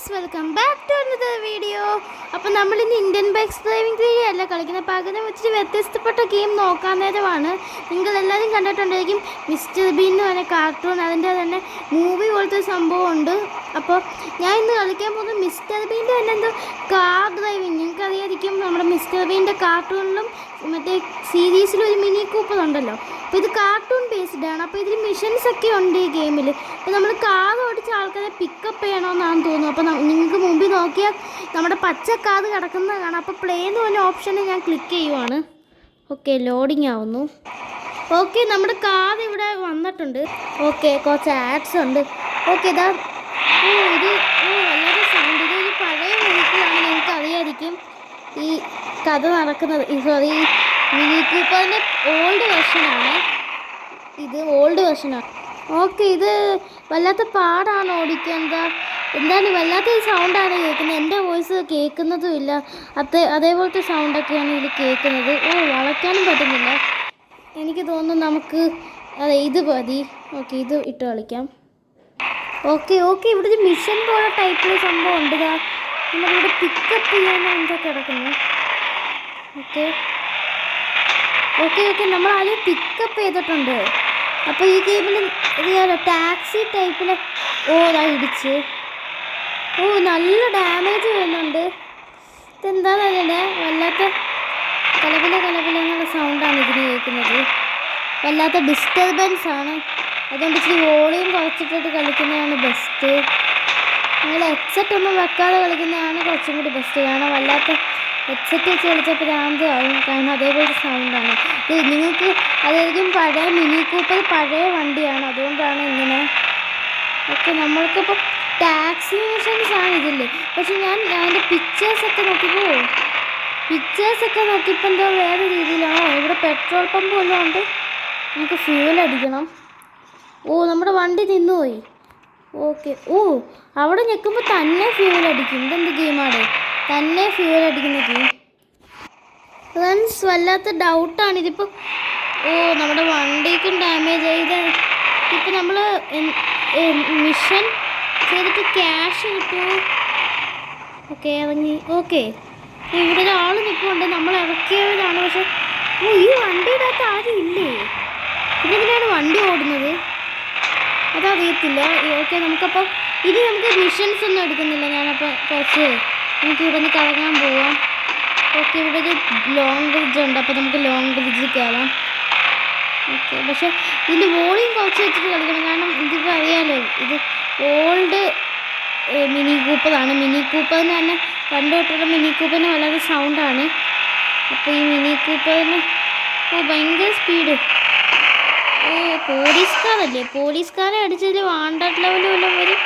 Friends, welcome back to another video. അപ്പോൾ നമ്മൾ ഇന്ന് ഇന്ത്യൻ ബൈക്സ് ഡ്രൈവിംഗ് വീഡിയോ അല്ല കളിക്കുന്നത്, പകരം വെച്ചിട്ട് വ്യത്യസ്തപ്പെട്ട ഗെയിം നോക്കാൻ നേരമാണ്. നിങ്ങളെല്ലാവരും കണ്ടിട്ടുണ്ടായിരിക്കും മിസ്റ്റർ ബീൻ എന്ന് പറഞ്ഞ കാർട്ടൂൺ, അതിൻ്റെ തന്നെ മൂവി പോലത്തെ ഒരു സംഭവമുണ്ട്. അപ്പോൾ ഞാൻ ഇന്ന് കളിക്കാൻ പോകുന്നത് മിസ്റ്റർ ബീൻ്റെ തന്നെ എന്തോ കാർ ഡ്രൈവിങ്. നിങ്ങൾക്കറിയാതിരിക്കും, നമ്മുടെ മിസ്റ്റർ ബീൻ്റെ കാർട്ടൂണിലും മറ്റേ സീരീസിലും ഒരു മിനി കൂപ്പർ ഉണ്ടല്ലോ. അപ്പോൾ ഇത് കാർട്ടൂൺ ബേസ്ഡ് ആണ്. അപ്പോൾ ഇതിൽ മിഷൻസ് ഒക്കെ ഉണ്ട് ഈ ഗെയിമിൽ. അപ്പോൾ നമ്മൾ കാർ ഓടിച്ച ആൾക്കാരെ പിക്കപ്പ് ചെയ്യണമെന്നാണ് തോന്നുന്നു. അപ്പോൾ നിങ്ങൾക്ക് മുമ്പിൽ നോക്കിയാൽ നമ്മുടെ പച്ച കാർ കിടക്കുന്നത് കാണാം. അപ്പോൾ പ്ലേ എന്ന് പറഞ്ഞ ഓപ്ഷനിൽ ഞാൻ ക്ലിക്ക് ചെയ്യുവാണ്. ഓക്കെ, ലോഡിങ് ആവുന്നു. ഓക്കെ, നമ്മുടെ കാർ ഇവിടെ വന്നിട്ടുണ്ട്. ഓക്കെ, കുറച്ച് ആഡ്സ് ഉണ്ട്. ഓക്കെ, ഇതാ ഇത് വളരെ സൗണ്ട്. ഇതൊരു പഴയ വെഹിക്കിളാണ്, നിങ്ങൾക്ക് അറിയാതിരിക്കും ഈ കഥ നടക്കുന്നത്. സോറി, മിനി കൂപ്പറിൻ്റെ ഓൾഡ് വെർഷനാണ് ഇത്, ഓൾഡ് വെർഷനാണ്. ഓക്കെ, ഇത് വല്ലാത്ത പാടാണ് ഓടിക്കാൻ. എന്താണ് വല്ലാത്ത സൗണ്ടാണ് കേൾക്കുന്നത്. എൻ്റെ വോയിസ് കേൾക്കുന്നതും ഇല്ല. അതേപോലത്തെ സൗണ്ടൊക്കെയാണ് ഇതിൽ കേൾക്കുന്നത്. വളയ്ക്കാനും പറ്റുന്നില്ല. എനിക്ക് തോന്നുന്നു നമുക്ക് ഇത് മതി. ഓക്കെ, ഇത് ഇട്ട് കളിക്കാം. ഓക്കെ, ഇവിടെ ഒരു മിഷൻ പോലെ ടൈപ്പിൽ സംഭവം ഉണ്ട്. നമ്മളിവിടെ പിക്കപ്പ് ചെയ്യാൻ എന്താ കിടക്കുന്നത്. ഓക്കെ, നമ്മൾ ആദ്യം പിക്കപ്പ് ചെയ്തിട്ടുണ്ട്. അപ്പോൾ ഈ ഗെയിമിൽ അറിയാലോ, ടാക്സി ടൈപ്പിൽ ഇടിച്ച് നല്ല ഡാമേജ് വരുന്നുണ്ട്. ഇതെന്താണെന്നറിയണ്ടേ, വല്ലാത്ത കലപില എന്നുള്ള സൗണ്ടാണ് ഇതിന് കേൾക്കുന്നത്. വല്ലാത്ത ഡിസ്റ്റർബൻസ് ആണ്. അതുകൊണ്ട് ഇച്ചിരി വോളിയം കുറച്ചിട്ടിട്ട് കളിക്കുന്നതാണ് ബെസ്റ്റ്. നിങ്ങൾ ഹെഡ്സെറ്റ് ഒന്നും വെക്കാതെ കളിക്കുന്നതാണ് കുറച്ചും കൂടി ബെസ്റ്റ്. കാരണം വല്ലാത്ത ഹെഡ്സെറ്റ് വെച്ച് കളിച്ചപ്പോൾ ഭ്രാന്താവും. കാരണം അതേപോലത്തെ സൗണ്ടാണ് ഇത്. നിങ്ങൾക്ക് അതായിരിക്കും പഴയ മിനി കൂപ്പർ പഴയ വണ്ടിയാണ്, അതുകൊണ്ടാണ് ഇങ്ങനെ. ഓക്കെ, നമ്മൾക്കിപ്പോൾ ടാക്സി മിഷൻസ് ആണ് ഇതില്ലേ. പക്ഷെ ഞാൻ അതിൻ്റെ പിക്ചേഴ്സൊക്കെ നോക്കിയപ്പോൾ എന്തോ വേറെ രീതിയിലാണോ. ഇവിടെ പെട്രോൾ പമ്പ് വല്ലതും ഉണ്ട്. നമുക്ക് ഫ്യൂൽ അടിക്കണം. നമ്മുടെ വണ്ടി നിന്നുപോയി. ഓക്കെ, അവിടെ ഞെക്കുമ്പോൾ തന്നെ ഫ്യൂൽ അടിക്കും. ഇതെന്ത് ഗെയിമാണ്, തന്നെ ഫ്യൂൽ അടിക്കുന്ന ഗെയിം. ഫ്രണ്ട്സ്, വല്ലാത്ത ഡൗട്ടാണ് ഇതിപ്പോൾ. നമ്മുടെ വണ്ടിക്കും ഡാമേജ് ആയത്. ഇപ്പം നമ്മൾ മിഷൻ ചെയ്തിട്ട് ക്യാഷ് കിട്ടുമോ? ഓക്കെ, ഇറങ്ങി. ഓക്കെ, ഇവിടെ ഒരാൾ നിൽക്കുന്നുണ്ട്. നമ്മൾ ഇറക്കിയവരാണ്. പക്ഷെ ഈ വണ്ടിയുടെ അകത്ത് ആരും ഇല്ലേ. പിന്നെ ഇതിനാണ് വണ്ടി ഓടുന്നത്, അതറിയത്തില്ല. ഓക്കെ, നമുക്കപ്പോൾ ഇനി നമുക്ക് മിഷൻസ് ഒന്നും എടുക്കുന്നില്ല. ഞാനപ്പോൾ കുറച്ച് നമുക്ക് ഇവിടെ നിന്ന് കറങ്ങാൻ പോവാം. ഓക്കെ, ഇവിടെ ഒരു ലോങ് ബ്രിഡ്ജ് ഉണ്ട്. അപ്പോൾ നമുക്ക് ലോങ് ബ്രിഡ്ജിൽ കയറാം. ഓക്കെ, പക്ഷേ ഇതിൻ്റെ വോളിയം കുറച്ച് വെച്ചിട്ട് കളിക്കണം. കാരണം ഇതിപ്പോൾ അറിയാമല്ലോ, ഇത് ഓൾഡ് മിനി കൂപ്പറാണ്. മിനി കൂപ്പറിന് തന്നെ പണ്ട് തൊട്ടുള്ള മിനി കൂപ്പറിന് വളരെ സൗണ്ടാണ്. അപ്പോൾ ഈ മിനി കൂപ്പറിന് ഭയങ്കര സ്പീഡ്. പോലീസുകാരല്ലേ, പോലീസുകാരെ അടിച്ചതിൽ വാണ്ടഡ് ലെവൽ വല്ലതും വരും.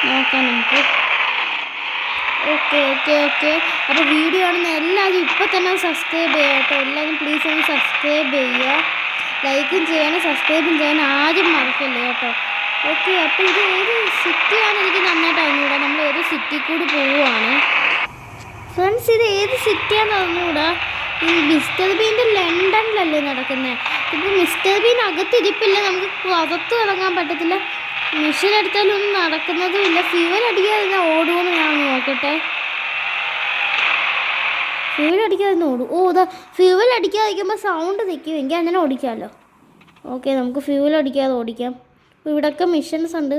നോക്കാം നമുക്ക്. ഓക്കെ, അപ്പോൾ വീഡിയോ ആണെന്ന് എല്ലാവരും ഇപ്പോൾ തന്നെ സബ്സ്ക്രൈബ് ചെയ്യുക കേട്ടോ. എല്ലാവരും പ്ലീസ് ഒന്ന് സബ്സ്ക്രൈബ് ചെയ്യുക. ലൈക്കും ചെയ്യാനും സബ്സ്ക്രൈബും ചെയ്യാൻ ആരും മറക്കല്ലേ കേട്ടോ. ഓക്കെ, അപ്പോൾ ഇത് ഏത് സിറ്റിയാണ് എനിക്ക് നന്നായിട്ട് അറിഞ്ഞുകൂടാ. നമ്മൾ ഏത് സിറ്റി കൂടി പോവുകയാണ്. ഫ്രണ്ട്സ്, ഇത് ഏത് സിറ്റിയാണെന്ന് അറിഞ്ഞുകൂടാ. ഈ മിസ്റ്റർ ബീൻ്റെ ലണ്ടനിലല്ലേ നടക്കുന്നത്. ഇപ്പോൾ മിസ്റ്റർ ബീൻ അകത്തിരിപ്പില്ല, നമുക്ക് പുറത്ത് ഇറങ്ങാൻ പറ്റത്തില്ല. മിഷൻ എടുത്താലൊന്നും നടക്കുന്നതും ഇല്ല. ഫ്യൂവൽ അടിക്കാതെ ഓടുമെന്ന് ഞാൻ നോക്കട്ടെ. ഫ്യൂവൽ അടിക്കാതെ ഓടും. ഫ്യൂവൽ അടിക്കാതിരിക്കുമ്പോൾ സൗണ്ട് നിൽക്കും. എങ്കിൽ അങ്ങനെ ഓടിക്കാമല്ലോ. ഓക്കെ, നമുക്ക് ഫ്യൂവൽ അടിക്കാതെ ഓടിക്കാം. ഇവിടെയൊക്കെ മിഷൻസ് ഉണ്ട്.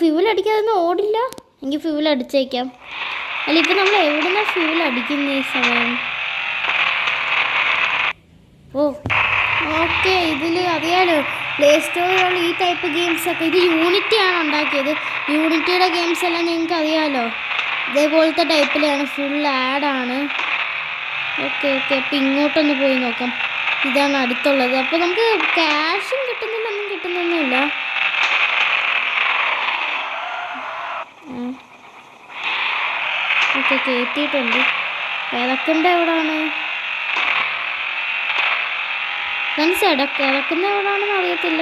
ഫ്യൂവൽ അടിക്കാതെ ഓടില്ല. എങ്കിൽ ഫ്യൂവൽ അടിച്ചേക്കാം. അല്ല, ഇപ്പം നമ്മൾ എവിടുന്നാണ് ഫ്യൂവൽ അടിക്കുന്ന ഈ സമയം? ഓക്കെ, ഇതിൽ അറിയാലോ, പ്ലേ സ്റ്റോറിലുള്ള ഈ ടൈപ്പ് ഗെയിംസൊക്കെ ഇത് യൂണിറ്റിയാണ് ഉണ്ടാക്കിയത്. യൂണിറ്റിയുടെ ഗെയിംസ് എല്ലാം നിങ്ങൾക്ക് അറിയാമല്ലോ, ഇതേപോലത്തെ ടൈപ്പിലാണ്. ഫുൾ ആഡാണ്. ഓക്കെ, അപ്പം ഇങ്ങോട്ടൊന്ന് പോയി നോക്കാം. ഇതാണ് അടുത്തുള്ളത്. അപ്പോൾ നമുക്ക് ക്യാഷും കിട്ടുന്നില്ല, ഒന്നും കിട്ടുന്നൊന്നുമില്ല. ഓക്കെ, കയറ്റിയിട്ടുണ്ട്. ഇറക്കേണ്ട എവിടെയാണ് ഫ്രണ്ട്സ്? ഇറക്കുന്ന എവിടെയാണെന്ന് അറിയത്തില്ല.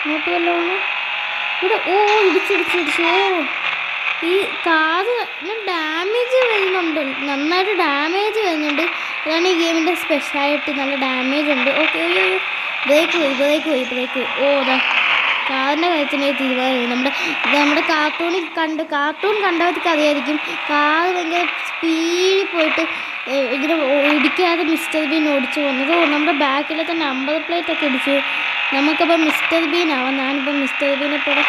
ഇങ്ങോട്ട് വല്ലതാണ് ഇവിടെ. ഇടിച്ചിടിച്ച്. ഈ കാറ് ഡാമേജ് വരുന്നുണ്ട്, നന്നായിട്ട് ഡാമേജ് വരുന്നുണ്ട്. അതാണ് ഈ ഗെയിമിൻ്റെ സ്പെഷ്യാലിറ്റി. നല്ല ഡാമേജ് ഉണ്ട്. ഓക്കെ, ബ്രേക്ക് പോയി. കാറിൻ്റെ കാര്യത്തിന് തീരുമാനം നമ്മുടെ കാർട്ടൂൺ കണ്ടവർക്ക് അറിയായിരിക്കും. കാർ ഭയങ്കര സ്പീഡിൽ പോയിട്ട് ഇങ്ങനെ ഇടിക്കാതെ മിസ്റ്റർ ബീൻ ഓടിച്ചു പോകുന്നത്. നമ്മുടെ ബാക്കിലത്തെ നമ്പർ പ്ലേറ്റ് ഒക്കെ ഇടിച്ചു. നമുക്കപ്പോൾ മിസ്റ്റർ ബീൻ ആവാം. ഞാനിപ്പോൾ മിസ്റ്റർ ബീനെ പോലെ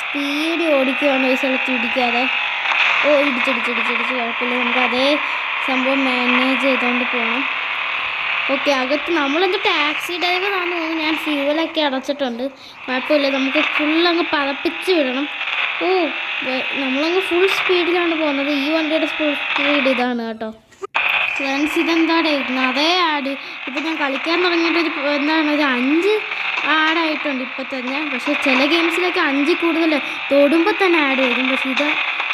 സ്പീഡിൽ ഓടിക്കുകയാണ് ഒരു സ്ഥലത്ത് ഇടിക്കാതെ. ഇടിച്ചിടിച്ചിടിച്ചിടിച്ച് കുഴപ്പമില്ല. നമുക്ക് അതേ സംഭവം മാനേജ് ചെയ്തുകൊണ്ട് പോകണം. ഓക്കെ, അകത്ത് നമ്മളെന്ത് ടാക്സി ഡ്രൈവറാണെന്ന് തോന്നുന്നു. ഞാൻ ഫ്യൂവലൊക്കെ അടച്ചിട്ടുണ്ട്. കുഴപ്പമില്ല, നമുക്ക് ഫുള്ളങ്ങ് പറപ്പിച്ച് വിടണം. നമ്മളങ്ങ് ഫുൾ സ്പീഡിലാണ് പോകുന്നത്. ഈ വണ്ടിയുടെ ഫുൾ സ്പീഡ് ഇതാണ് കേട്ടോ. ഫ്രണ്ട്സ്, ഇതെന്താടേ അതേ ആഡ്. ഇപ്പം ഞാൻ കളിക്കാൻ തുടങ്ങിയിട്ട് ഒരു 5 ആഡായിട്ടുണ്ട് ഇപ്പം തന്നെ. പക്ഷേ ചില ഗെയിംസിലൊക്കെ 5 കൂടുതൽ തൊടുമ്പോൾ തന്നെ ആഡ് വരും. പക്ഷേ ഇത്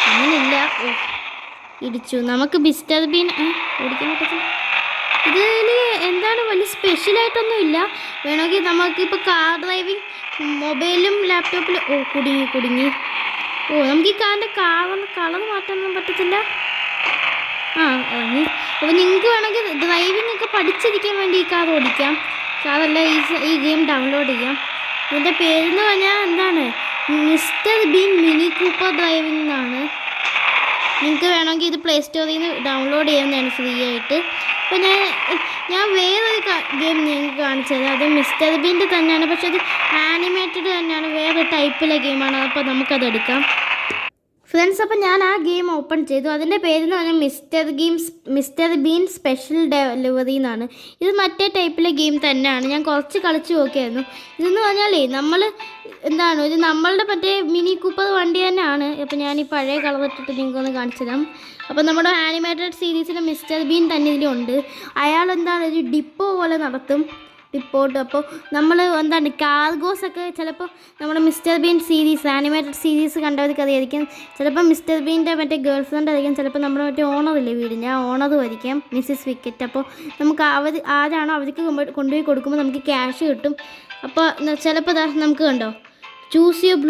അങ്ങനെയില്ല. ഇടിച്ചു. നമുക്ക് മിസ്റ്റർ ബീൻ ഓടിക്കാൻ പറ്റത്തില്ല. ഇതിൽ എന്താണ് വലിയ സ്പെഷ്യലായിട്ടൊന്നും ഇല്ല. വേണമെങ്കിൽ നമുക്കിപ്പോൾ കാർ ഡ്രൈവിങ് മൊബൈലും ലാപ്ടോപ്പിലും കുടുങ്ങി. നമുക്ക് ഈ കാറിൻ്റെ കളർ മാറ്റാനൊന്നും പറ്റത്തില്ല. അപ്പോൾ നിങ്ങൾക്ക് വേണമെങ്കിൽ ഡ്രൈവിംഗ് ഒക്കെ പഠിച്ചിരിക്കാൻ വേണ്ടി ഈ കാർ ഓടിക്കാം. കാറല്ല ഈ ഗെയിം ഡൗൺലോഡ് ചെയ്യാം. ഇതിൻ്റെ പേരെന്ന് പറഞ്ഞാൽ എന്താണ്, mister been mini Cooper driving എന്നാണ്. നിങ്ങൾക്ക് വേണമെങ്കിൽ ഇത് പ്ലേ സ്റ്റോറിൽ നിന്ന് ഡൗൺലോഡ് ചെയ്യുന്നതാണ് ഫ്രീ ആയിട്ട്. അപ്പോൾ ഞാൻ വേറൊരു ഗെയിം നിങ്ങൾക്ക് കാണിച്ചത്. അത് മിസ്റ്റർ ബീൻ്റെ തന്നെയാണ്, പക്ഷെ അത് ആനിമേറ്റഡ് തന്നെയാണ്. വേറെ ടൈപ്പിലെ ഗെയിമാണ്. അപ്പോൾ നമുക്കതെടുക്കാം. ഫ്രണ്ട്സ്, അപ്പോൾ ഞാൻ ആ ഗെയിം ഓപ്പൺ ചെയ്തു. അതിൻ്റെ പേരെന്ന് പറഞ്ഞാൽ മിസ്റ്റർ ബീൻ സ്പെഷ്യൽ ഡെലിവറി എന്നാണ്. ഇത് മറ്റേ ടൈപ്പിലെ ഗെയിം തന്നെയാണ്. ഞാൻ കുറച്ച് കളിച്ച് നോക്കിയായിരുന്നു. ഇതെന്ന് പറഞ്ഞാലേ നമ്മളുടെ മറ്റേ മിനി കൂപ്പർ വണ്ടി തന്നെയാണ്. അപ്പോൾ ഞാൻ ഈ പഴയ കളർ ഇട്ടിട്ട് നിങ്ങൾക്കൊന്ന് കാണിച്ചു തരാം. അപ്പോൾ നമ്മുടെ ആനിമേറ്റഡ് സീരീസിലെ മിസ്റ്റർ ബീൻ തന്നെ ഇതിലുണ്ട്. അയാൾ ഒരു ഡിപ്പോ പോലെ നടത്തും. റിപ്പോർട്ട്. അപ്പോൾ നമ്മൾ കാർഗോസൊക്കെ ചിലപ്പോൾ നമ്മുടെ Mister Bean series animated series കണ്ടവർക്ക് അറിയായിരിക്കും. ചിലപ്പോൾ മിസ്റ്റർ ബീൻ്റെ മറ്റേ ഗേൾ ഫ്രണ്ട് ആയിരിക്കും. ചിലപ്പോൾ നമ്മുടെ മറ്റേ ഓണറില്ലേ വീടിൻ്റെ, ആ ഓണറും ആയിരിക്കാം, മിസ്സിസ് വിക്കറ്റ്. അപ്പോൾ നമുക്ക് ആരാണോ അവർക്ക് കൊണ്ടുപോയി കൊടുക്കുമ്പോൾ നമുക്ക് ക്യാഷ് കിട്ടും. അപ്പോൾ ചിലപ്പോൾ നമുക്ക് കണ്ടോ ചൂസ് യുവർ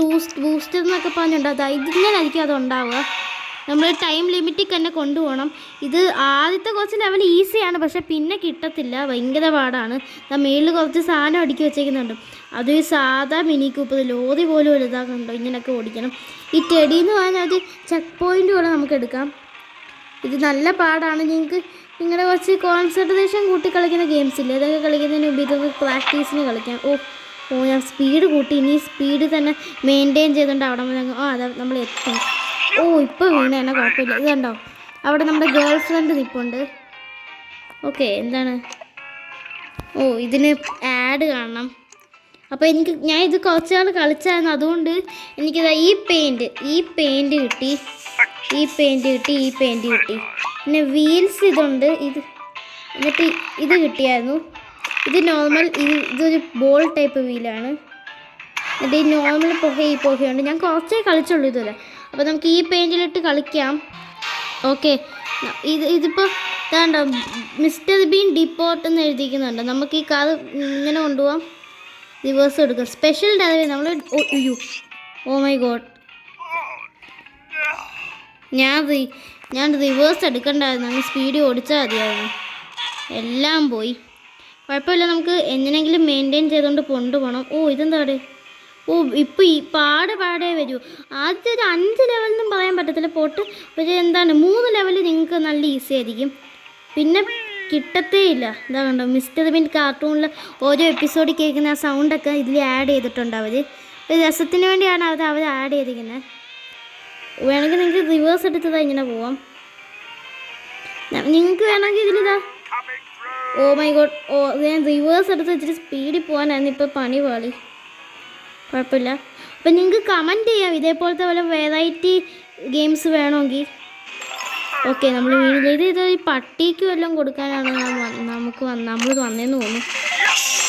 ബൂസ്റ്റർ എന്നൊക്കെ പറഞ്ഞിട്ടുണ്ടോ. ഇതിങ്ങനായിരിക്കും അതുണ്ടാവുക. നമ്മൾ ടൈം ലിമിറ്റിൽ തന്നെ കൊണ്ടുപോകണം. ഇത് ആദ്യത്തെ കുറച്ച് ലെവൽ ഈസിയാണ്, പക്ഷേ പിന്നെ കിട്ടത്തില്ല, ഭയങ്കര പാടാണ്. മേളിൽ കുറച്ച് സാധനം അടുക്കി വെച്ചേക്കുന്നുണ്ട്. അത് സാധാ മിനി കൂപ്പർ ലോറി പോലും വലുതാക്കുന്നുണ്ടോ. ഇങ്ങനെയൊക്കെ ഓടിക്കണം. ഈ ടെഡി എന്ന് പറഞ്ഞാൽ ഒരു ചെക്ക് പോയിൻ്റ് പോലെ നമുക്ക് എടുക്കാം. ഇത് നല്ല പാടാണ്. നിങ്ങളുടെ കുറച്ച് കോൺസെൻട്രേഷൻ കൂട്ടി കളിക്കുന്ന ഗെയിംസ് ഇല്ലേ, ഇതൊക്കെ കളിക്കുന്നതിന് മുമ്പ് ഇതൊക്കെ പ്രാക്ടീസിന് കളിക്കാം. ഞാൻ സ്പീഡ് കൂട്ടി. ഇനി സ്പീഡ് തന്നെ മെയിൻറ്റെയിൻ ചെയ്തുകൊണ്ട് അവിടെ അതാ നമ്മൾ എത്തി. ഇപ്പോൾ വീണ തന്നെ കുഴപ്പമില്ല. ഇത് കണ്ടോ, അവിടെ നമ്മുടെ ഗേൾ ഫ്രണ്ട് നിൽപ്പുണ്ട്. ഓക്കെ, ഇതിന് ആഡ് കാണണം. അപ്പോൾ ഞാൻ ഇത് കുറച്ച് നാൾ കളിച്ചായിരുന്നു. അതുകൊണ്ട് എനിക്കിതാ ഈ പെയിൻറ്റ് കിട്ടി. പിന്നെ വീൽസ് ഇതുണ്ട്. എന്നിട്ട് ഇത് കിട്ടിയായിരുന്നു. ഇത് നോർമൽ, ഇതൊരു ബോൾ ടൈപ്പ് വീലാണ്. എന്നിട്ട് ഈ നോർമൽ പുകയുണ്ട്. ഞാൻ കുറച്ചേ കളിച്ചുള്ളൂ ഇതുവരെ. അപ്പോൾ നമുക്ക് ഈ പെയിൻറ്റിലിട്ട് കളിക്കാം. ഓക്കെ, ഇതിപ്പോൾ ഇതാണ്ടോ മിസ്റ്റർ ബീൻ ഡിപ്പോർട്ട് എന്ന് എഴുതിക്കുന്നുണ്ട്. നമുക്ക് ഈ കാർ ഇങ്ങനെ കൊണ്ടുപോകാം. റിവേഴ്സ് എടുക്കാം. സ്പെഷ്യൽ ഡെലിവറി നമ്മൾ ഓ മൈ ഗോഡ്, ഞാൻ റിവേഴ്സ് എടുക്കണ്ടായിരുന്നു. അങ്ങ് സ്പീഡ് ഓടിച്ചാൽ മതിയായിരുന്നു. എല്ലാം പോയി. കുഴപ്പമില്ല, നമുക്ക് എങ്ങനെയെങ്കിലും മെയിൻറ്റെയിൻ ചെയ്തുകൊണ്ട് കൊണ്ടുപോകണം. ഇതെന്താടെ? ഇപ്പോൾ ഈ പാടേ വരൂ. ആദ്യത്തെ ഒരു 5 ലെവലൊന്നും പറയാൻ പറ്റത്തില്ല പോട്ട്. പക്ഷേ 3 ലെവൽ നിങ്ങൾക്ക് നല്ല ഈസി ആയിരിക്കും. പിന്നെ കിട്ടത്തേ ഇല്ല. ഇതാ കണ്ടോ, മിസ്റ്റർ ബീൻ കാർട്ടൂണിൽ ഓരോ എപ്പിസോഡിൽ കേൾക്കുന്ന ആ സൗണ്ടൊക്കെ ഇതിൽ ആഡ് ചെയ്തിട്ടുണ്ട് അവർ. ഒരു രസത്തിന് വേണ്ടിയാണ് അവർ ആഡ് ചെയ്തിരിക്കുന്നത്. വേണമെങ്കിൽ നിങ്ങൾക്ക് റിവേഴ്സ് എടുത്തതാ ഇങ്ങനെ പോവാം. നിങ്ങൾക്ക് വേണമെങ്കിൽ ഇതിലിതാ മൈ ഗോഡ്, ഞാൻ റിവേഴ്സ് എടുത്ത് ഇച്ചിരി സ്പീഡിൽ പോകാനായിരുന്നു. ഇപ്പോൾ പണി പാളി. കുഴപ്പമില്ല. അപ്പം നിങ്ങൾക്ക് കമൻറ്റ് ചെയ്യാം ഇതേപോലത്തെ വല്ല വെറൈറ്റി ഗെയിംസ് വേണമെങ്കിൽ. ഓക്കെ, നമ്മൾ വീട്ടിൽ ഇത് പട്ടിക്ക് വല്ലതും കൊടുക്കാനാണ് നമ്മൾ വന്നേന്ന് തോന്നുന്നു.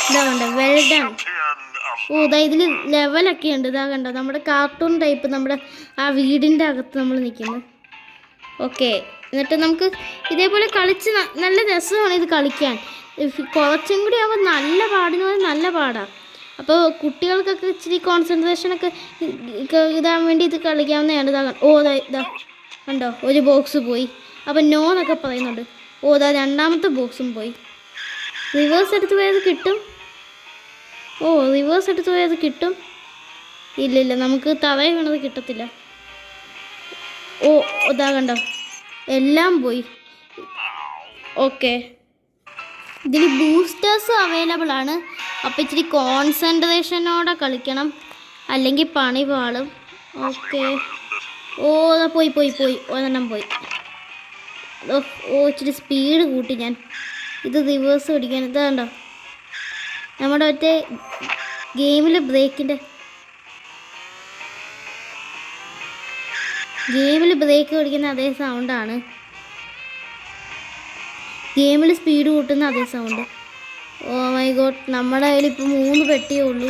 ഇതാ കണ്ടോ, വെൽ ഡൺ. ഇതിൽ ലെവലൊക്കെ ഉണ്ട്. ഇതാ കണ്ടോ, നമ്മുടെ കാർട്ടൂൺ ടൈപ്പ് നമ്മുടെ ആ വീടിൻ്റെ അകത്ത് നമ്മൾ നിൽക്കുന്നത്. ഓക്കെ, എന്നിട്ട് നമുക്ക് ഇതേപോലെ കളിച്ച് നല്ല രസമാണ് ഇത് കളിക്കാൻ. കുറച്ചും കൂടി ആവുമ്പോൾ നല്ല പാടാണ്. അപ്പോൾ കുട്ടികൾക്കൊക്കെ ഇച്ചിരി കോൺസെൻട്രേഷനൊക്കെ ഇതാൻ വേണ്ടി ഇത് കളിക്കാവുന്നതാണ്. ഇതാ കണ്ടോ, ഒരു ബോക്സ് പോയി. അപ്പോൾ നോ എന്നൊക്കെ പറയുന്നുണ്ട്. രണ്ടാമത്തെ ബോക്സും പോയി. റിവേഴ്സ് എടുത്ത് പോയത് കിട്ടും. ഇല്ല നമുക്ക് തറയിൽ വീണത് കിട്ടത്തില്ല. ഓ ഇതാ കണ്ടോ, എല്ലാം പോയി. ഓക്കെ, ഇതിൽ ബൂസ്റ്റേഴ്സ് അവൈലബിൾ ആണ്. അപ്പോൾ ഇച്ചിരി കോൺസെൻട്രേഷനോടെ കളിക്കണം, അല്ലെങ്കിൽ പണി പാളും. ഓക്കെ, ഓ പോയി ഒരെണ്ണം പോയി. ഇച്ചിരി സ്പീഡ് കൂട്ടി ഞാൻ. ഇത് റിവേഴ്സ് പിടിക്കാൻ ഇതാ കണ്ടോ, നമ്മുടെ മറ്റേ ഗെയിമിൽ ബ്രേക്ക് പിടിക്കുന്ന അതേ സൗണ്ടാണ്, ഗെയിമിൽ സ്പീഡ് കൂട്ടുന്ന അതേ സൗണ്ട്. ഓ മൈ ഗോഡ്, നമ്മുടെ കയ്യിൽ ഇപ്പോൾ 3 പെട്ടിയേ ഉള്ളൂ.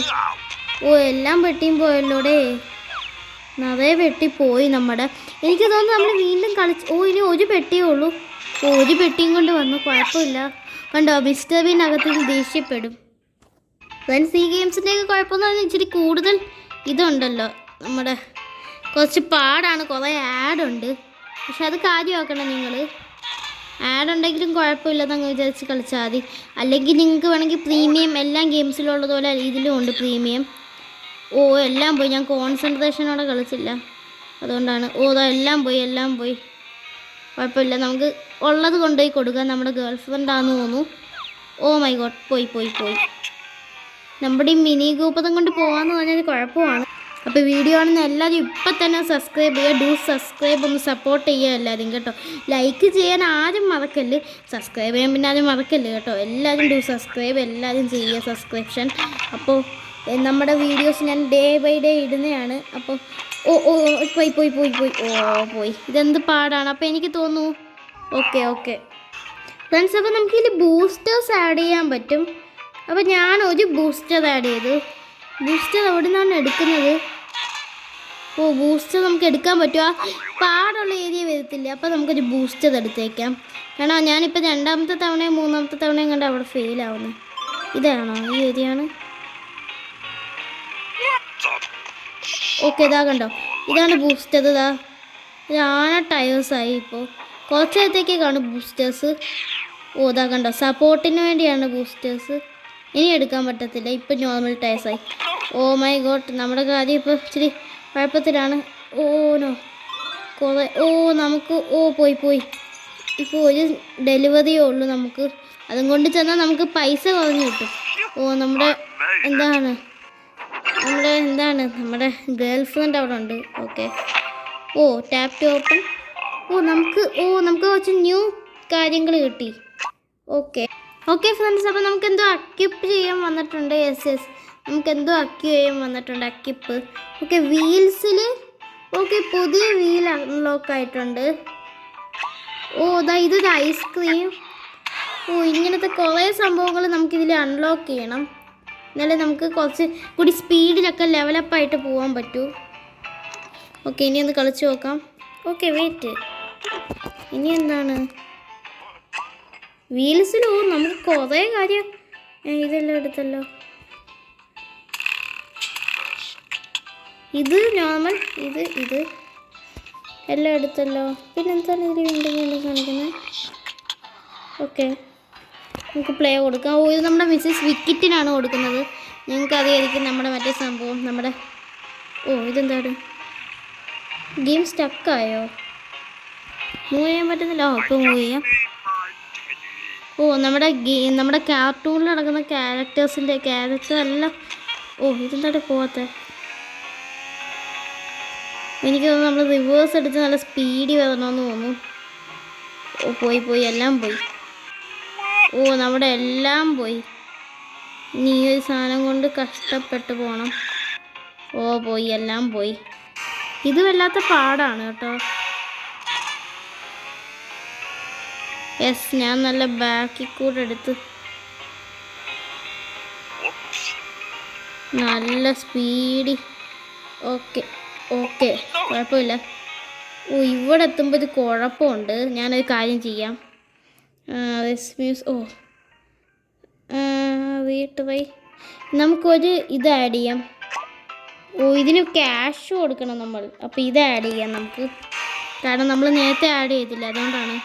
എല്ലാം പെട്ടിയും പോയല്ലോടേ, നിറയെ പെട്ടി പോയി നമ്മുടെ. എനിക്ക് തോന്നുന്നു നമ്മൾ വീണ്ടും ഇനി 1 പെട്ടിയേ ഉള്ളൂ. 1 പെട്ടിയും കൊണ്ട് വന്നു, കുഴപ്പമില്ല. കണ്ടോ, മിസ്റ്റർ ബീൻ അകത്ത് ദേഷ്യപ്പെടും. ഫ്രണ്ട്സ്, ഈ ഗെയിംസിൻ്റെയൊക്കെ കുഴപ്പമെന്ന് പറഞ്ഞാൽ ഇച്ചിരി കൂടുതൽ ഇതുണ്ടല്ലോ, നമ്മുടെ കുറച്ച് പാടാണ്, കുറേ ആഡുണ്ട്. പക്ഷെ അത് കാര്യമാക്കണം നിങ്ങൾ. ആഡ് ഉണ്ടെങ്കിലും കുഴപ്പമില്ലെന്ന് വിചാരിച്ച് കളിച്ചാൽ മതി. അല്ലെങ്കിൽ നിങ്ങൾക്ക് വേണമെങ്കിൽ പ്രീമിയം എല്ലാ ഗെയിംസിലുള്ളതുപോലെ ഇതിലും ഉണ്ട് പ്രീമിയം. എല്ലാം പോയി, ഞാൻ കോൺസെൻട്രേഷനോടെ കളിച്ചില്ല, അതുകൊണ്ടാണ്. എല്ലാം പോയി. കുഴപ്പമില്ല, നമുക്ക് ഉള്ളത് കൊണ്ടുപോയി കൊടുക്കാം. നമ്മുടെ ഗേൾ ഫ്രണ്ടാണെന്ന് തോന്നുന്നു. മൈ ഗോഡ്, പോയി. നമ്മുടെ ഈ മിനി ഗോപതം കൊണ്ട് പോകാമെന്ന് പറഞ്ഞാൽ കുഴപ്പമാണ്. അപ്പോൾ വീഡിയോ ആണെന്ന് എല്ലാവരും ഇപ്പം തന്നെ സബ്സ്ക്രൈബ് ചെയ്യുക. സബ്സ്ക്രൈബ് ഒന്ന് സപ്പോർട്ട് ചെയ്യുക എല്ലാവരും കേട്ടോ. ലൈക്ക് ചെയ്യാൻ ആരും മറക്കല്ല്, സബ്സ്ക്രൈബ് ചെയ്യാൻ പിന്നെ ആരും മറക്കല്ല് കേട്ടോ. എല്ലാവരും സബ്സ്ക്രൈബ് എല്ലാവരും ചെയ്യുക, സബ്സ്ക്രിപ്ഷൻ. അപ്പോൾ നമ്മുടെ വീഡിയോസ് ഞാൻ ഡേ ബൈ ഡേ ഇടുന്നതാണ്. അപ്പോൾ പോയി. ഇതെന്ത് പാടാണ്. അപ്പോൾ എനിക്ക് തോന്നുന്നു ഓക്കെ ഫ്രണ്ട്സ്, അപ്പോൾ നമുക്കിതിൽ ബൂസ്റ്റേഴ്സ് ആഡ് ചെയ്യാൻ പറ്റും. അപ്പോൾ ഞാൻ ഒരു ബൂസ്റ്റർ ആഡ് ചെയ്തു. ബൂസ്റ്റർ എവിടെ നിന്നാണ് എടുക്കുന്നത്? ബൂസ്റ്റർ നമുക്ക് എടുക്കാൻ പറ്റുമോ? പാടുള്ള ഏരിയ വരത്തില്ല. അപ്പോൾ നമുക്കൊരു ബൂസ്റ്റർ എടുത്തേക്കാം. കാരണം ഞാനിപ്പോൾ 2ാമത്തെ തവണയും 3ാമത്തെ തവണയും കണ്ട് അവിടെ ഫെയിലാവുന്നത്. ഇതാണോ ഈ ഏരിയയാണ്? ഓക്കെ, ഇതാ കണ്ടോ, ഇതാണ് ബൂസ്റ്റർ. ഇതാണ് ടയേഴ്സായി. ഇപ്പോൾ കുറച്ച് നേരത്തേക്ക് കാണും ബൂസ്റ്റേഴ്സ്. ഇതാ കണ്ടോ, സപ്പോർട്ടിന് വേണ്ടിയാണ് ബൂസ്റ്റേഴ്സ്. ഇനി എടുക്കാൻ പറ്റത്തില്ല, ഇപ്പം നോർമൽ ടയേഴ്സായി. മൈ ഗോഡ്, നമ്മുടെ കാര്യം ഇപ്പോൾ ഇച്ചിരി കുഴപ്പത്തിലാണ്. നോ, കുറേ നമുക്ക് പോയി. ഇപ്പോൾ ഒരു ഡെലിവറിയേ ഉള്ളൂ നമുക്ക്. അതും കൊണ്ട് ചെന്നാൽ നമുക്ക് പൈസ കുറഞ്ഞ് കിട്ടും. നമ്മുടെ ഗേൾ ഫ്രണ്ട് അവിടെ ഉണ്ട്. Okay, tap to open. നമുക്ക് കുറച്ച് ന്യൂ കാര്യങ്ങൾ കിട്ടി. ഓക്കെ ഫ്രണ്ട്സ്, അപ്പോൾ നമുക്കെന്തോ അക്യുപ്പ് ചെയ്യാൻ വന്നിട്ടുണ്ട്. യെസ് നമുക്കെന്തോ ചെയ്യാൻ വന്നിട്ടുണ്ട്, അക്യുപ്പ്. ഓക്കെ, വീൽസിൽ പുതിയ വീൽ അൺലോക്ക് ആയിട്ടുണ്ട്. ഇതൊരു ഐസ്ക്രീം. ഇങ്ങനത്തെ കുറേ സംഭവങ്ങൾ നമുക്കിതിൽ അൺലോക്ക് ചെയ്യണം, എന്നാലേ നമുക്ക് കുറച്ച് കൂടി സ്പീഡിലൊക്കെ ലെവലപ്പായിട്ട് പോകാൻ പറ്റൂ. ഓക്കെ, ഇനി ഒന്ന് കളിച്ച് നോക്കാം. വെയിറ്റ്, ഇനി എന്താണ് വീൽസിൽ? നമുക്ക് കുറേ കാര്യം ഇതെല്ലാം എടുത്തല്ലോ. ഇത് നോർമൽ, ഇത് എല്ലാം എടുത്തല്ലോ. പിന്നെന്താണ് ഇതിൽ വീണ്ടും കാണിക്കുന്നത്? ഓക്കെ, നമുക്ക് പ്ലേ കൊടുക്കാം. ഇത് നമ്മുടെ മിസ്സസ് വിക്കറ്റിനാണ് കൊടുക്കുന്നത്. നിങ്ങൾക്ക് അറിയായിരിക്കും നമ്മുടെ മറ്റേ സംഭവം. നമ്മുടെ ഇതെന്താണ്, ഗെയിം സ്റ്റക്കായോ? മൂവ് ചെയ്യാൻ പറ്റുന്നില്ല. ഇപ്പോൾ മൂവ് ചെയ്യാം. നമ്മുടെ കാർട്ടൂണിൽ നടക്കുന്ന ക്യാരക്ടർ എല്ലാം. ഇതെന്താണ് പോവാത്ത? എനിക്ക് തോന്നുന്നു നമ്മൾ റിവേഴ്സ് എടുത്ത് നല്ല സ്പീഡിൽ വരണമെന്ന് തോന്നുന്നു. പോയി എല്ലാം പോയി. നമ്മുടെ എല്ലാം പോയി. ഇനി ഈ ഒരു സാധനം കൊണ്ട് കഷ്ടപ്പെട്ട് പോകണം. പോയി, എല്ലാം പോയി. ഇത് വല്ലാത്ത പാടാണ് കേട്ടോ. ഞാൻ നല്ല ബാക്കിൽ കൂടെ എടുത്ത് നല്ല സ്പീഡിൽ. ഓക്കെ, കുഴപ്പമില്ല. ഇവിടെ എത്തുമ്പോൾ ഇത് കുഴപ്പമുണ്ട്. ഞാനൊരു കാര്യം ചെയ്യാം. നമുക്കൊരു ഇത് ആഡ് ചെയ്യാം. ഇതിന് ക്യാഷ് കൊടുക്കണം നമ്മൾ. അപ്പോൾ ഇത് ആഡ് ചെയ്യാം നമുക്ക്, കാരണം നമ്മൾ നേരത്തെ ആഡ് ചെയ്തില്ല, അതുകൊണ്ടാണ്.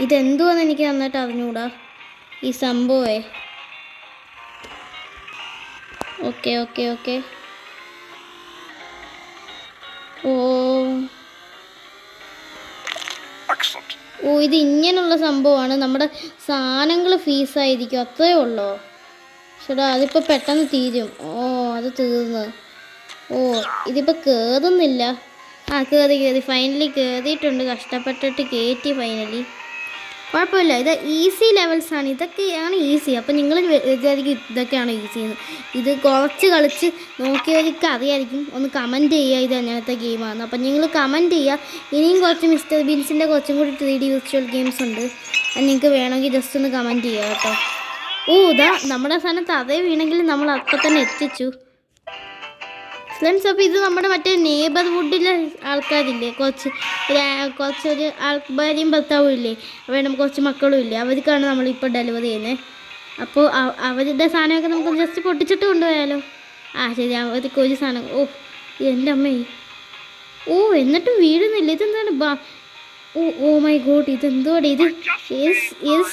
ഇതെന്തുവാന്ന് എനിക്ക് നന്നായിട്ട് അറിഞ്ഞുകൂടാ ഈ സംഭവമേ. Okay okay okay. ഓ ഓ, ഇത് ഇങ്ങനെയുള്ള സംഭവമാണ്. നമ്മുടെ സാധനങ്ങൾ ഫീസായിരിക്കും, അത്രയേ ഉള്ളൂ. ചേട്ടാ അതിപ്പോൾ പെട്ടെന്ന് തീരും. ഓ അത് തീർന്ന്. ഓ ഇതിപ്പോൾ കയറുന്നില്ല. കയറി ഫൈനലി കയറിയിട്ടുണ്ട്. കഷ്ടപ്പെട്ടിട്ട് കയറ്റി ഫൈനലി. കുഴപ്പമില്ല, ഇത് ഈസി ലെവൽസാണ്. ഇതൊക്കെയാണ് ഈസി. അപ്പം നിങ്ങൾ വിചാരിക്കും ഇതൊക്കെയാണ് ഈസി എന്ന്. ഇത് കുറച്ച് കളിച്ച് നോക്കിയവർക്ക് അറിയായിരിക്കും. ഒന്ന് കമൻറ്റ് ചെയ്യുക ഇത് അങ്ങനത്തെ ഗെയിമാണ്. അപ്പം നിങ്ങൾ കമൻറ്റ് ചെയ്യുക. ഇനിയും കുറച്ച് മിസ്റ്റർ ബീൻസിൻ്റെ കുറച്ചും കൂടി 3D വിർച്വൽ ഗെയിംസ് ഉണ്ട്. അത് നിങ്ങൾക്ക് വേണമെങ്കിൽ ജസ്റ്റ് ഒന്ന് കമൻറ്റ് ചെയ്യുക കേട്ടോ. ഓ ഇതാ നമ്മുടെ സ്ഥാനത്ത് അതേ വീണെങ്കിൽ നമ്മൾ അപ്പം തന്നെ എത്തിച്ചു ഫ്രണ്ട്സ്. അപ്പോൾ ഇത് നമ്മുടെ മറ്റേ നെയ്ബർഹുഡിലെ ആൾക്കാരില്ലേ, കുറച്ചൊരു ഭാര്യയും ഭർത്താവും ഇല്ലേ, വേണം കുറച്ച് മക്കളും ഇല്ലേ, അവർക്കാണ് നമ്മളിപ്പോൾ ഡെലിവറി ചെയ്യുന്നത്. അപ്പോൾ അവരുടെ സാധനമൊക്കെ നമുക്ക് ജസ്റ്റ് പൊട്ടിച്ചിട്ട് കൊണ്ടുപോയാലോ? ശരി, അവർക്ക് ഒരു സാധനം. ഓ എൻ്റെ അമ്മേ. ഓ എന്നിട്ടും വീഴുന്നില്ല. ഇതെന്താണ്? ഓ മൈ ഗോഡ്, ഇതെന്തോടെ ഇത്? ഏത്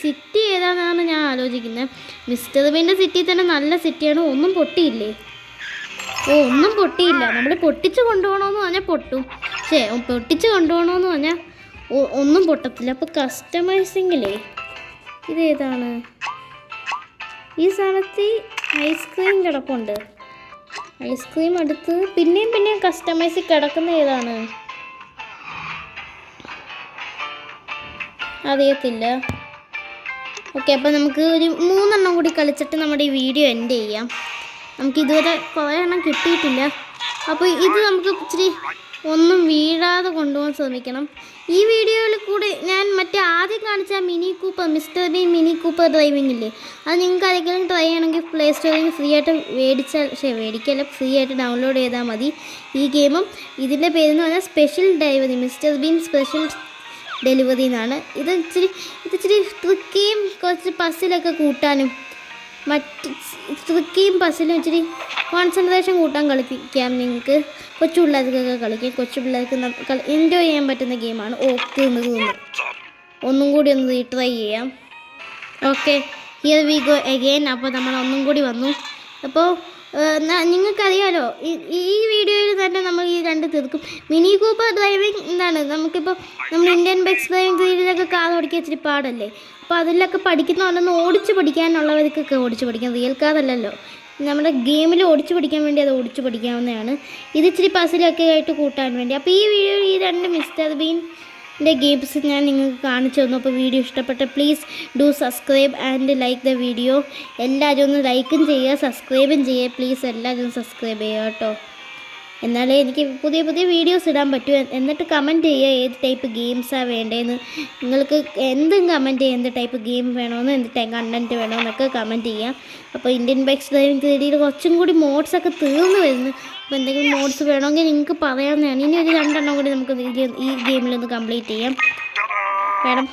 സിറ്റി ഏതാണെന്നാണ് ഞാൻ ആലോചിക്കുന്നത്. മിസ്റ്റർ ബീൻ്റെ സിറ്റി തന്നെ നല്ല സിറ്റിയാണ്. ഒന്നും പൊട്ടിയില്ലേ? ഓ ഒന്നും പൊട്ടിയില്ല. നമ്മൾ പൊട്ടിച്ച് കൊണ്ടുപോകണമെന്ന് പറഞ്ഞാൽ പൊട്ടും. പൊട്ടിച്ച് കൊണ്ടുപോകണമെന്ന് പറഞ്ഞാൽ ഒന്നും പൊട്ടത്തില്ല. അപ്പോൾ കസ്റ്റമൈസിങ്ങിലേ ഇതേതാണ്? ഈ സാധനത്തിൽ ഐസ്ക്രീം കിടപ്പുണ്ട്. ഐസ്ക്രീം അടുത്ത് പിന്നെയും കസ്റ്റമൈസ് കിടക്കുന്ന ഏതാണ്? അറിയത്തില്ല. ഓക്കെ, അപ്പോൾ നമുക്ക് ഒരു 3 എണ്ണം കൂടി കളിച്ചിട്ട് നമ്മുടെ ഈ വീഡിയോ എൻഡ് ചെയ്യാം. നമുക്ക് ഇതുവരെ കുറേ എണ്ണം കിട്ടിയിട്ടില്ല. അപ്പോൾ ഇത് നമുക്ക് ഇച്ചിരി ഒന്നും വീഴാതെ കൊണ്ടുപോകാൻ ശ്രമിക്കണം. ഈ വീഡിയോയിൽ കൂടി ഞാൻ മറ്റേ ആദ്യം കാണിച്ച mister been mini Cooper driving ഇല്ലേ, അത് നിങ്ങൾക്ക് ആരെങ്കിലും ട്രൈ ചെയ്യണമെങ്കിൽ പ്ലേ സ്റ്റോറിൽ നിന്ന് ഫ്രീ ആയിട്ട് മേടിക്കല്ല, ഫ്രീ ആയിട്ട് ഡൗൺലോഡ് ചെയ്താൽ മതി ഈ ഗെയിമും. ഇതിൻ്റെ പേരെന്ന് പറഞ്ഞാൽ special delivery, mister been special delivery എന്നാണ്. ഇത് ഇച്ചിരി ട്രിക്കിയും കുറച്ച് പസിലൊക്കെ കൂട്ടാനും ട്രിക്കിയും പസിലും ഇച്ചിരി കോൺസെൻട്രേഷൻ കൂട്ടാൻ കളിക്കാം. നിങ്ങൾക്ക് കൊച്ചു പിള്ളേർക്കൊക്കെ കളിക്കാം. കൊച്ചു പിള്ളേർക്ക് എൻജോയ് ചെയ്യാൻ പറ്റുന്ന ഗെയിമാണ്. തീർന്നു. ഒന്നും കൂടി ഒന്ന് റീട്രൈ ചെയ്യാം. Okay, here we go again. അപ്പോൾ നമ്മൾ ഒന്നും കൂടി വന്നു. അപ്പോൾ നിങ്ങൾക്കറിയാലോ ഈ വീഡിയോയിൽ തന്നെ നമ്മൾ ഈ 2 തീർക്കും. മിനി കൂപ്പർ ഡ്രൈവിംഗ് എന്താണ്, നമുക്കിപ്പോൾ നമ്മൾ ഇന്ത്യൻ ബൈക്സ് ഡ്രൈവിംഗ് രീതിയിലൊക്കെ കാർ ഓടിക്കാൻ ഇച്ചിരി പാടല്ലേ. അപ്പോൾ അതിലൊക്കെ പഠിക്കുന്നതുകൊണ്ടൊന്ന് ഓടിച്ച് പഠിക്കാനുള്ളവർക്കൊക്കെ ഓടിച്ച് പഠിക്കാം. റിയൽ കാർ അല്ലല്ലോ, നമ്മുടെ ഗെയിമിൽ ഓടിച്ച് പഠിക്കാൻ വേണ്ടി അത് ഓടിച്ച് പഠിക്കാവുന്നതാണ്. ഇത് ഇച്ചിരി പസിലൊക്കെ ആയിട്ട് കൂട്ടാൻ വേണ്ടി. അപ്പോൾ ഈ വീഡിയോയിൽ ഈ 2 മിസ്റ്റർ ബീൻ്റെ ഗെയിംസ് ഞാൻ നിങ്ങൾക്ക് കാണിച്ചു തന്നു. അപ്പോൾ വീഡിയോ ഇഷ്ടപ്പെട്ട please do subscribe and like the video. എല്ലാവരും ഒന്ന് ലൈക്കും ചെയ്യുക, സബ്സ്ക്രൈബും ചെയ്യുക. പ്ലീസ് എല്ലാവരും സബ്സ്ക്രൈബ് ചെയ്യുക കേട്ടോ. എന്നാലേ എനിക്ക് പുതിയ വീഡിയോസ് ഇടാൻ പറ്റൂ. എന്നിട്ട് കമൻറ്റ് ചെയ്യുക ഏത് ടൈപ്പ് ഗെയിംസാണ് വേണ്ടതെന്ന്. നിങ്ങൾക്ക് എന്തും കമൻറ്റ് ചെയ്യുക, എന്ത് ടൈപ്പ് ഗെയിം വേണമെന്ന്, എന്ത് ടൈപ്പ് കണ്ടൻറ്റ് വേണമെന്നൊക്കെ കമൻറ്റ് ചെയ്യാം. അപ്പോൾ ഇന്ത്യൻ ബൈക്സ് ഡ്രൈവിംഗ് രീതിയിൽ കുറച്ചും കൂടി മോഡ്സൊക്കെ തീർന്നു വരുന്നു. അപ്പോൾ എന്തെങ്കിലും മോഡ്സ് വേണമെങ്കിൽ നിങ്ങൾക്ക് പറയാവുന്നതാണ്. ഇനി ഒരു 2 എണ്ണം കൂടി നമുക്ക് ഈ ഗെയിമിലൊന്ന് കംപ്ലീറ്റ് ചെയ്യാം വേണം.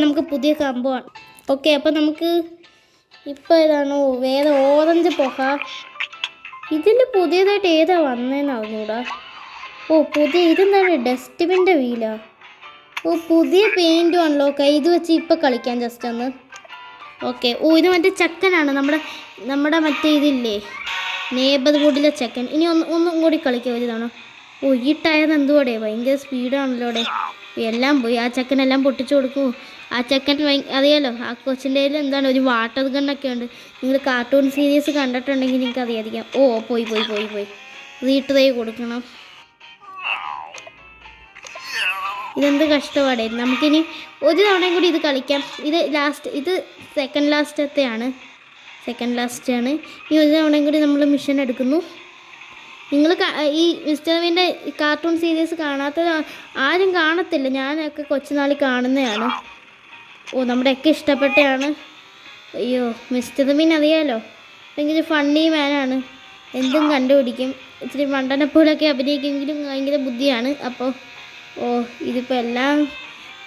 നമുക്ക് പുതിയ സംഭവമാണ്. ഓക്കെ, അപ്പോൾ നമുക്ക് ഇപ്പോൾ ഏതാണോ വേറെ ഓറഞ്ച് പുക. ഇതിൽ പുതിയതായിട്ട് ഏതാ വന്നതെന്ന് അറിഞ്ഞൂടാ. ഇതെന്താണ്? ഡസ്റ്റ്ബിൻ്റെ വീലാ. പുതിയ പെയിൻറ്റും ആണല്ലോ. ഇത് വെച്ച് ഇപ്പോൾ കളിക്കാം ജസ്റ്റ് ഒന്ന്. ഓക്കെ, ഇത് മറ്റേ ചക്കനാണ്. നമ്മുടെ മറ്റേ ഇതില്ലേ, നെയ്ബർഹുഡിലെ ചക്കൻ. ഇനി ഒന്നും കൂടി കളിക്കാം ഒരു തവണ. ഈ ടയർ എന്തുകൂടെ ഭയങ്കര സ്പീഡാണല്ലോ അവിടെ. എല്ലാം പോയി. ആ ചക്കനെല്ലാം പൊട്ടിച്ചു കൊടുക്കും. ആ ചക്കൻ അറിയാലോ, ആ കൊച്ചിൻ്റെ കയ്യിൽ എന്താണ് ഒരു വാട്ടർ ഗണ്ണൊക്കെ ഉണ്ട്. നിങ്ങൾ കാർട്ടൂൺ സീരീസ് കണ്ടിട്ടുണ്ടെങ്കിൽ നിങ്ങൾക്ക് അറിയാതിരിക്കാം. പോയി റീട്രൈ കൊടുക്കണം. ഇതെന്ത് കഷ്ടപ്പാടായിരുന്നു. നമുക്കിനി ഒരു തവണയും കൂടി ഇത് കളിക്കാം. ഇത് സെക്കൻഡ് ലാസ്റ്റാണ്. ഈ ഒരു തവണയും കൂടി നമ്മൾ മിഷൻ എടുക്കുന്നു. നിങ്ങൾ ഈ മിസ്റ്റർ ബീൻ്റെ കാർട്ടൂൺ സീരീസ് കാണാത്ത ആരും കാണത്തില്ല. ഞാനൊക്കെ കൊച്ചുനാളിൽ കാണുന്നതാണ്. നമ്മുടെയൊക്കെ ഇഷ്ടപ്പെട്ടതാണ്. മിസ്റ്റർ ബീൻ അറിയാലോ, ഭയങ്കര ഫണ്ണി മാനാണ്. എന്തും കണ്ടുപിടിക്കും. ഇച്ചിരി മണ്ടനെപ്പോലൊക്കെ അഭിനയിക്കുമെങ്കിലും ഭയങ്കര ബുദ്ധിയാണ്. അപ്പോൾ ഇതിപ്പോൾ എല്ലാം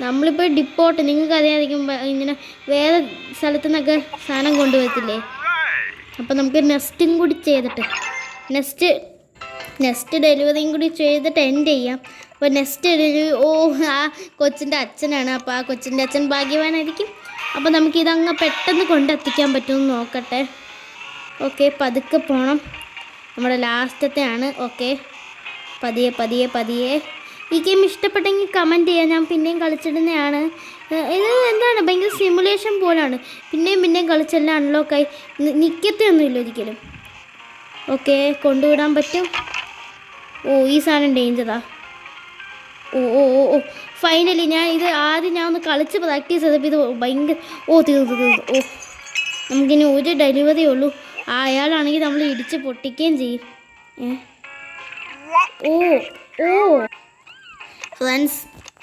നമ്മളിപ്പോൾ ഡിപ്പോട്ട്, നിങ്ങൾക്ക് അറിയാതിരിക്കും, ഇങ്ങനെ വേറെ സ്ഥലത്തു നിന്നൊക്കെ സാധനം കൊണ്ടുവരത്തില്ലേ. അപ്പോൾ നമുക്ക് നെസ്റ്റും കൂടി ചെയ്തിട്ട് നെക്സ്റ്റ് ഡെലിവറിയും കൂടി ചെയ്തിട്ട് എൻഡ് ചെയ്യാം. അപ്പോൾ നെക്സ്റ്റ് ഡെലിവറി ആ കൊച്ചിൻ്റെ അച്ഛനാണ്. അപ്പോൾ ആ കൊച്ചിൻ്റെ അച്ഛൻ ഭാഗ്യവാനായിരിക്കും. അപ്പോൾ നമുക്കിതങ്ങ് പെട്ടെന്ന് കൊണ്ടെത്തിക്കാൻ പറ്റുമെന്ന് നോക്കട്ടെ. ഓക്കെ പതുക്കെ പോകണം. നമ്മുടെ ലാസ്റ്റത്തെ ആണ്. ഓക്കെ പതിയെ പതിയെ പതിയെ. ഈ ഗെയിം ഇഷ്ടപ്പെട്ടെങ്കിൽ കമൻറ്റ് ചെയ്യാം, ഞാൻ പിന്നെയും കളിച്ചിടുന്നതാണ്. ഇത് എന്താണ് ഭയങ്കര സിമുലേഷൻ പോലാണ്. പിന്നെയും കളിച്ചെല്ലാം അൺലോക്കായി നിൽക്കത്തൊന്നുമില്ല ഒരിക്കലും. ഓക്കെ കൊണ്ടുവിടാൻ പറ്റും. ഓ ഈ സാധനം ഡേഞ്ചറാ. ഓ ഓ ഓ ഓ ഫൈനലി ഞാൻ ഒന്ന് കളിച്ച് പ്രാക്ടീസ് ചെയ്തപ്പോൾ ഇത് ഭയങ്കര തീർന്നു. ഓ നമുക്കിനി ഒരു ഡെലിവറി ഉള്ളൂ. അയാളാണെങ്കിൽ നമ്മൾ ഇടിച്ച് പൊട്ടിക്കുകയും ചെയ്യും. ഓ ഓ ഫ്രണ്ട്സ്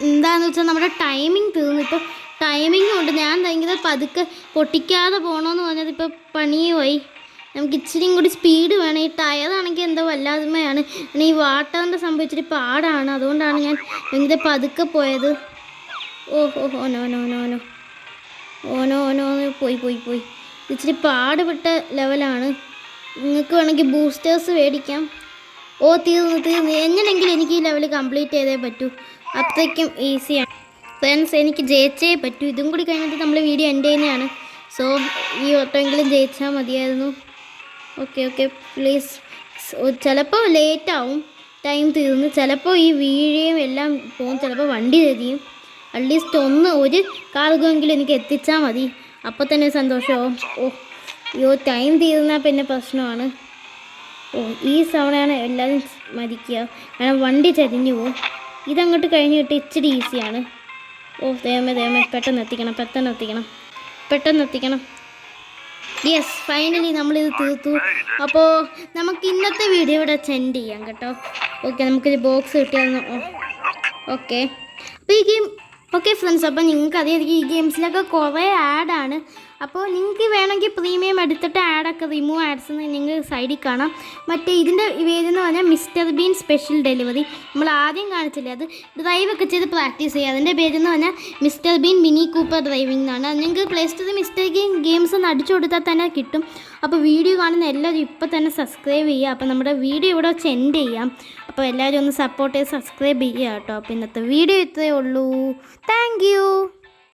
എന്താണെന്ന് വെച്ചാൽ നമ്മുടെ ടൈമിംഗ് തീർന്നു. ഇപ്പോൾ ടൈമിംഗ് കൊണ്ട് ഞാൻ ഭയങ്കര പതുക്കെ പൊട്ടിക്കാതെ പോകണമെന്ന് പറഞ്ഞത് ഇപ്പോൾ പണിയുമായി. നമുക്ക് ഇച്ചിരിയും കൂടി സ്പീഡ് വേണം. ഈ ടയറാണെങ്കിൽ എന്തോ വല്ലായ്മയാണ്. ഈ വാട്ടറിൻ്റെ സംഭവിച്ചിട്ട് പാടാണ്. അതുകൊണ്ടാണ് ഞാൻ ഭയങ്കര പതുക്കെ പോയത്. Oh no no no no oh no no പോയി. ഇച്ചിരി പാടുപെട്ട ലെവലാണ്. നിങ്ങൾക്ക് വേണമെങ്കിൽ ബൂസ്റ്റേഴ്സ് മേടിക്കാം. തീർന്നു. എങ്ങനെയെങ്കിലും എനിക്ക് ഈ ലെവൽ കംപ്ലീറ്റ് ചെയ്തേ പറ്റൂ. അത്രയ്ക്കും ഈസിയാണ് ഫ്രണ്ട്സ്. എനിക്ക് ജയിച്ചേ പറ്റൂ. ഇതും കൂടി കഴിഞ്ഞിട്ട് നമ്മൾ വീഡിയോ എൻഡ് ചെയ്യുന്നതാണ്. സോ ഈ ഓട്ടമെങ്കിലും ജയിച്ചാൽ മതിയായിരുന്നു. Okay please. ചിലപ്പോൾ ലേറ്റാവും, ടൈം തീർന്ന്. ചിലപ്പോൾ ഈ വീഴയും എല്ലാം പോകും. ചിലപ്പോൾ വണ്ടി തിരിയും. അറ്റ്ലീസ്റ്റ് ഒരു കാർഗമെങ്കിലും എനിക്ക് എത്തിച്ചാൽ മതി. അപ്പോൾ തന്നെ സന്തോഷമാവും. ടൈം തീർന്നാൽ പിന്നെ പ്രശ്നമാണ്. ഈ തവണയാണ് എല്ലാവരും മരിക്കുക. കാരണം വണ്ടി ചരിഞ്ഞു പോകും. ഇതങ്ങോട്ട് കഴിഞ്ഞിട്ട് ഇച്ചിരി ഈസിയാണ്. ദൈവമേ പെട്ടെന്ന് എത്തിക്കണം. യെസ് ഫൈനലി നമ്മളിത് തീർത്തു. അപ്പോൾ നമുക്ക് ഇന്നത്തെ വീഡിയോ ഇവിടെ സെൻഡ് ചെയ്യാം കേട്ടോ. ഓക്കെ നമുക്കൊരു ബോക്സ് കിട്ടിയായിരുന്നു. ഓക്കെ അപ്പോൾ ഈ ഗെയിം ഫ്രണ്ട്സ്. അപ്പോൾ നിങ്ങൾക്ക് അറിയായിരിക്കും ഈ ഗെയിംസിലൊക്കെ കുറേ ആഡാണ്. അപ്പോൾ നിങ്ങൾക്ക് വേണമെങ്കിൽ പ്രീമിയം എടുത്തിട്ട് ആഡൊക്കെ റിമൂവ് ആഡ്സ് നിങ്ങൾ സൈഡിൽ കാണാം. മറ്റേ ഇതിൻ്റെ പേരെന്ന് പറഞ്ഞാൽ മിസ്റ്റർ ബീൻ സ്പെഷ്യൽ ഡെലിവറി. നമ്മൾ ആദ്യം കാണിച്ചില്ലേ, അത് ഡ്രൈവൊക്കെ ചെയ്ത് പ്രാക്ടീസ് ചെയ്യുക. അതിൻ്റെ പേരെന്ന് പറഞ്ഞാൽ mister been mini Cooper driving എന്നാണ്. നിങ്ങൾക്ക് പ്ലേ സ്റ്റോറിൽ മിസ്റ്റർ ബീൻ ഗെയിംസ് ഒന്ന് അടിച്ചു കൊടുത്താൽ തന്നെ കിട്ടും. അപ്പോൾ വീഡിയോ കാണുന്ന എല്ലാവരും ഇപ്പോൾ തന്നെ സബ്സ്ക്രൈബ് ചെയ്യുക. അപ്പോൾ നമ്മുടെ വീഡിയോ ഇവിടെ സെൻഡ് ചെയ്യാം. അപ്പോൾ എല്ലാവരും ഒന്ന് സപ്പോർട്ട് ചെയ്ത് സബ്സ്ക്രൈബ് ചെയ്യുക കേട്ടോ. അപ്പോൾ ഇന്നത്തെ വീഡിയോ ഇത്രയേ ഉള്ളൂ. Thank you.